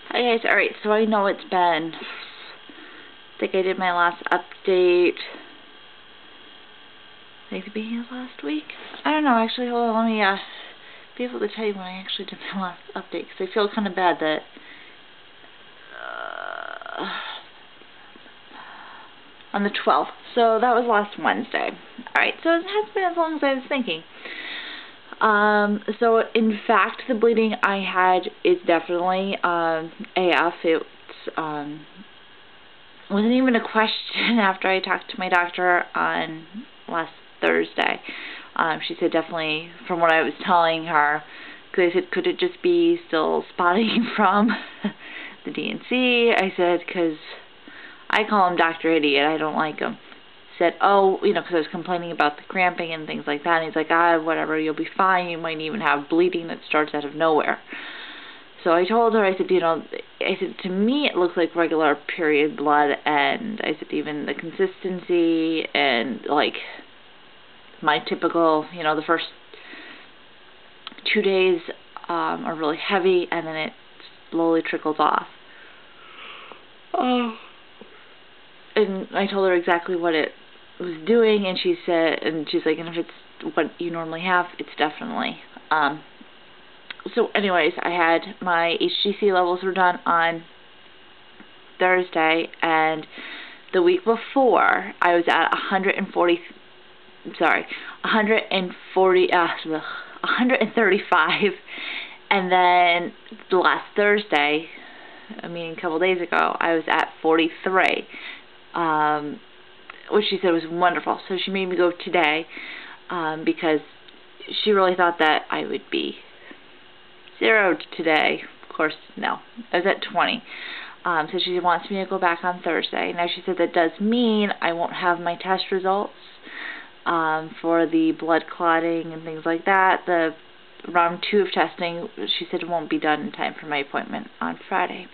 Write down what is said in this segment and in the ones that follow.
Hi guys, alright, so I know it's been, I think I did my last update, I think the beginning of last week? I don't know, actually, hold on, let me be able to tell you when I actually did my last update, because I feel kind of bad that, on the 12th, so that was last Wednesday. Alright, so it hasn't been as long as I was thinking. So in fact, the bleeding I had is definitely AF. It's wasn't even a question after I talked to my doctor on last Thursday. She said definitely, from what I was telling her, because I said, could it just be still spotting from the DNC? I said, because I call him Dr. Idiot, I don't like him. Said, oh, you know, because I was complaining about the cramping and things like that, and he's like, whatever, you'll be fine, you might even have bleeding that starts out of nowhere. So I told her, I said, you know, I said, to me it looks like regular period blood, and I said, even the consistency and, like, my typical, you know, the first 2 days are really heavy, and then it slowly trickles off. And I told her exactly what it was doing, and she said, and she's like, and if it's what you normally have, it's definitely. So anyways, I had my HCG levels were done on Thursday, and the week before I was at 135, and then the last Thursday, I mean a couple days ago, I was at 43. Which she said was wonderful. So she made me go today because she really thought that I would be zeroed today. Of course, no. I was at 20. So she wants me to go back on Thursday. Now she said that does mean I won't have my test results for the blood clotting and things like that. The round 2 of testing, she said it won't be done in time for my appointment on Friday.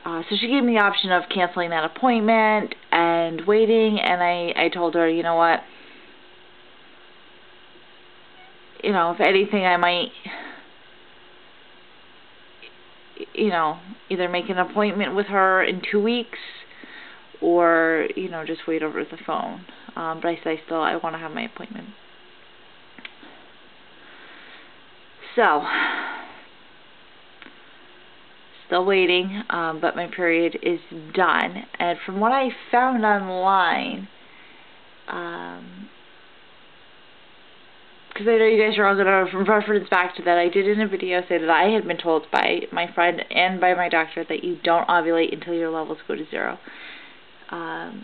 So she gave me the option of canceling that appointment and waiting, and I told her, you know what, you know, if anything, I might, you know, either make an appointment with her in 2 weeks or, you know, just wait over the phone. But I said I want to have my appointment. So still waiting, but my period is done. And from what I found online, because I know you guys are all going to reference back to that, I did in a video say that I had been told by my friend and by my doctor that you don't ovulate until your levels go to 0. Now,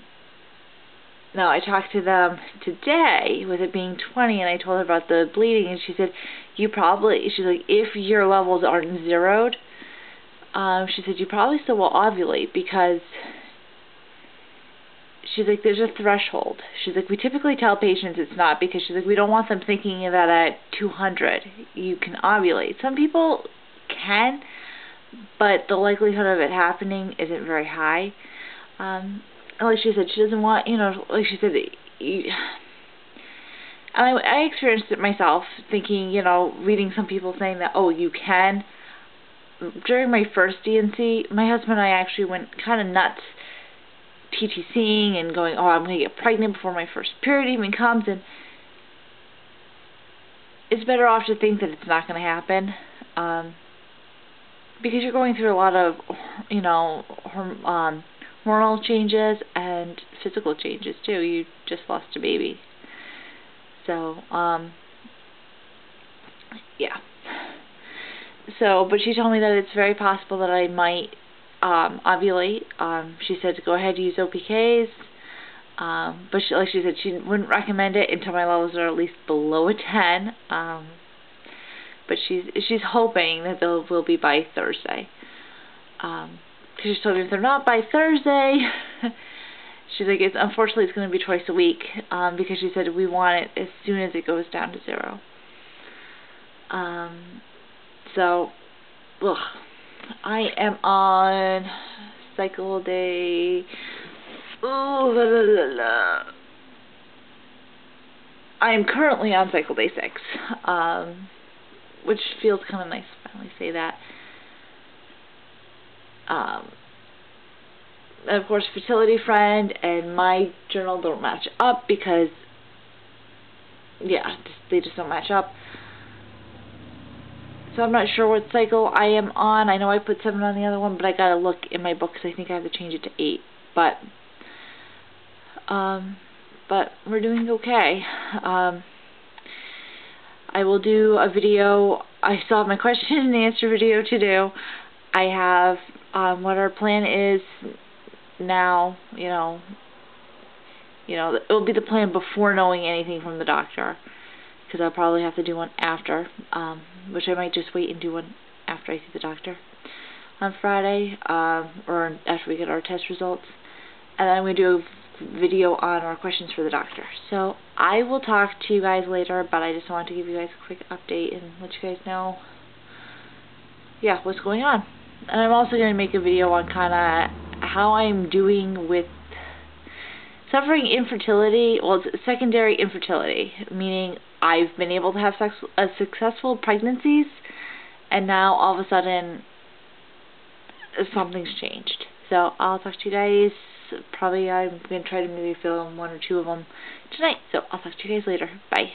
I talked to them today with it being 20, and I told her about the bleeding, and she said, she's like, if your levels aren't zeroed, she said, you probably still will ovulate, because she's like, there's a threshold. She's like, we typically tell patients it's not, because she's like, we don't want them thinking that at 200 you can ovulate. Some people can, but the likelihood of it happening isn't very high. Like she said, she doesn't want, you know, like she said, I experienced it myself, thinking, you know, reading some people saying that, oh, you can. During my first DNC, my husband and I actually went kind of nuts TTCing and going, oh, I'm going to get pregnant before my first period even comes, and it's better off to think that it's not going to happen, because you're going through a lot of, you know, hormonal changes and physical changes too. You just lost a baby. So, yeah. So, but she told me that it's very possible that I might ovulate. She said to go ahead and use OPKs, but like she said, she wouldn't recommend it until my levels are at least below a 10. But she's hoping that they will be by Thursday. Because she told me if they're not by Thursday, she's like, unfortunately it's going to be twice a week, because she said we want it as soon as it goes down to 0. So, ugh, I am on cycle day. I am currently on cycle day 6, which feels kind of nice to finally say that. And of course, Fertility Friend and my journal don't match up because, yeah, they just don't match up. So I'm not sure what cycle I am on. I know I put 7 on the other one, but I gotta look in my book because I think I have to change it to 8. But we're doing okay. I will do a video. I still have my question and answer video to do. I have what our plan is now. It will be the plan before knowing anything from the doctor, because I'll probably have to do one after, which I might just wait and do one after I see the doctor on Friday, or after we get our test results. And then I'm going to do a video on our questions for the doctor. So I will talk to you guys later, but I just wanted to give you guys a quick update and let you guys know, yeah, what's going on. And I'm also going to make a video on kind of how I'm doing with suffering infertility. Well, it's secondary infertility, meaning I've been able to have successful pregnancies, and now all of a sudden something's changed. So I'll talk to you guys. Probably I'm going to try to maybe film 1 or 2 of them tonight. So I'll talk to you guys later. Bye.